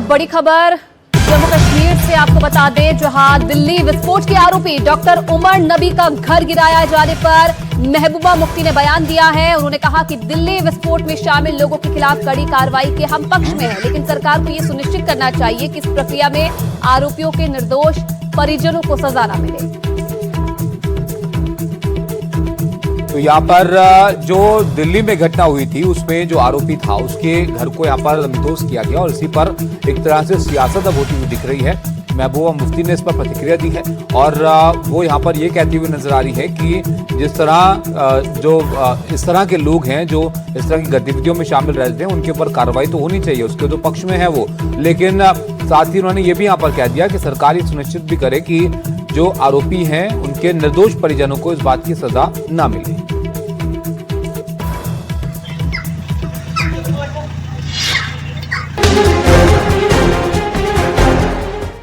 बड़ी खबर जम्मू कश्मीर से आपको बता दें, जहां दिल्ली विस्फोट के आरोपी डॉक्टर उमर नबी का घर गिराया जाने पर महबूबा मुफ्ती ने बयान दिया है। उन्होंने कहा कि दिल्ली विस्फोट में शामिल लोगों के खिलाफ कड़ी कार्रवाई के हम पक्ष में हैं, लेकिन सरकार को यह सुनिश्चित करना चाहिए कि इस प्रक्रिया में आरोपियों के निर्दोष परिजनों को सजा न मिले। तो यहाँ पर जो दिल्ली में घटना हुई थी उसमें जो आरोपी था उसके घर को यहाँ पर नमतोज किया गया और इसी पर एक तरह से सियासत अब होती हुई दिख रही है। महबूबा मुफ्ती ने इस पर प्रतिक्रिया दी है और वो यहाँ पर ये कहती हुई नजर आ रही है कि जिस तरह इस तरह के लोग हैं जो इस तरह की गतिविधियों में शामिल रहते हैं उनके ऊपर कार्रवाई तो होनी चाहिए, उसके जो पक्ष में है वो, लेकिन साथ ही उन्होंने ये भी यहाँ पर कह दिया कि सरकार ये सुनिश्चित भी करे कि जो आरोपी हैं उनके निर्दोष परिजनों को इस बात की सजा न मिले।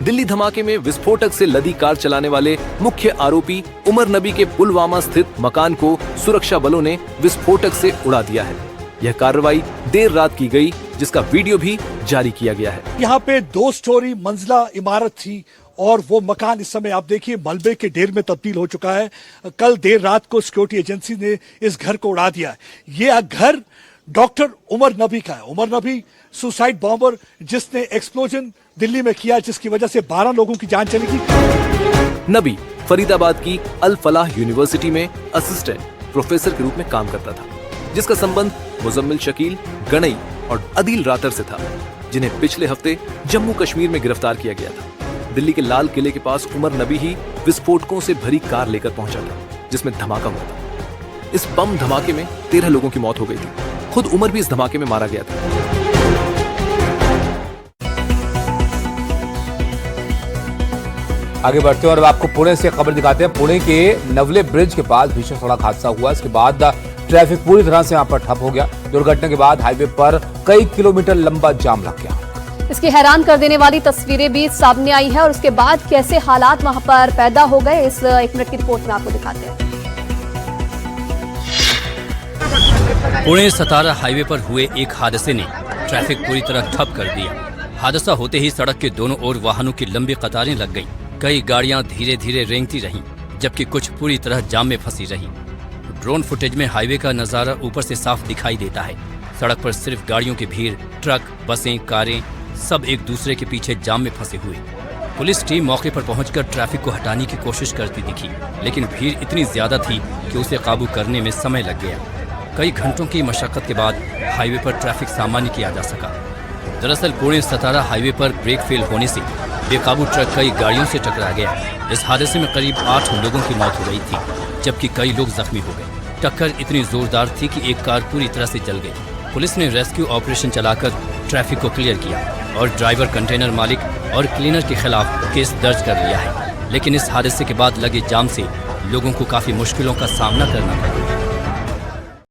दिल्ली धमाके में विस्फोटक से लदी कार चलाने वाले मुख्य आरोपी उमर नबी के पुलवामा स्थित मकान को सुरक्षा बलों ने विस्फोटक से उड़ा दिया है। यह कार्रवाई देर रात की गई, जिसका वीडियो भी जारी किया गया है। यहाँ पे 2 स्टोरी मंजिला इमारत थी और वो मकान इस समय आप देखिए मलबे के ढेर में तब्दील हो चुका है। कल देर रात को सिक्योरिटी एजेंसी ने इस घर को उड़ा दिया। ये घर डॉक्टर उमर नबी का है। उमर नबी सुसाइड बॉम्बर जिसने एक्सप्लोजन दिल्ली में किया, जिसकी वजह से 12 लोगों की जान चली गई। नबी फरीदाबाद की अल फलाह यूनिवर्सिटी में असिस्टेंट प्रोफेसर के रूप में काम करता था, जिसका संबंध मुजम्मिल शकील, गणई और अदील रातर से था, जिन्हें पिछले हफ्ते जम्मू कश्मीर में गिरफ्तार किया गया था। दिल्ली के लाल किले के पास उमर नबी ही विस्फोटकों से भरी कार लेकर पहुंचा था, जिसमें धमाका हुआ था। इस बम धमाके में 13 लोगों की मौत हो गई थी। खुद उमर भी इस धमाके में मारा गया था। आगे बढ़ते हैं और आपको पुणे से खबर दिखाते हैं। पुणे के नवले ब्रिज के पास भीषण सड़क हादसा हुआ। इसके बाद ट्रैफिक पूरी तरह से यहां पर ठप हो गया। दुर्घटना के बाद हाईवे पर कई किलोमीटर लंबा जाम लग गया। इसकी हैरान कर देने वाली तस्वीरें भी सामने आई है और उसके बाद कैसे हालात वहां पर पैदा हो गए, इस 1 मिनट की रिपोर्ट में आपको दिखाते हैं। पुणे सतारा हाईवे पर हुए एक हादसे ने ट्रैफिक पूरी तरह ठप कर दिया। हादसा होते ही सड़क के दोनों ओर वाहनों की लंबी कतारें लग गईं। कई गाड़ियां धीरे धीरे रेंगती रहीं, जबकि कुछ पूरी तरह जाम में फंसी रहीं। ड्रोन फुटेज में हाईवे का नजारा ऊपर से साफ दिखाई देता है। सड़क पर सिर्फ गाड़ियों की भीड़, ट्रक, बसें, कारें सब एक दूसरे के पीछे जाम में फंसे हुए। पुलिस टीम मौके पर पहुंचकर ट्रैफिक को हटाने की कोशिश करती दिखी, लेकिन भीड़ इतनी ज्यादा थी कि उसे काबू करने में समय लग गया। कई घंटों की मशक्कत के बाद हाईवे पर ट्रैफिक सामान्य किया जा सका। दरअसल पुणे सतारा हाईवे पर ब्रेक फेल होने से बेकाबू ट्रक कई गाड़ियों से टकरा गया। इस हादसे में करीब 8 लोगों की मौत हो गई थी, जबकि कई लोग जख्मी हो गए। टक्कर इतनी जोरदार थी कि एक कार पूरी तरह से जल गई। पुलिस ने रेस्क्यू ऑपरेशन चलाकर ट्रैफिक को क्लियर किया और ड्राइवर, कंटेनर मालिक और क्लीनर के खिलाफ केस दर्ज कर लिया है। लेकिन इस हादसे के बाद लगे जाम से लोगों को काफी मुश्किलों का सामना करना पड़ा।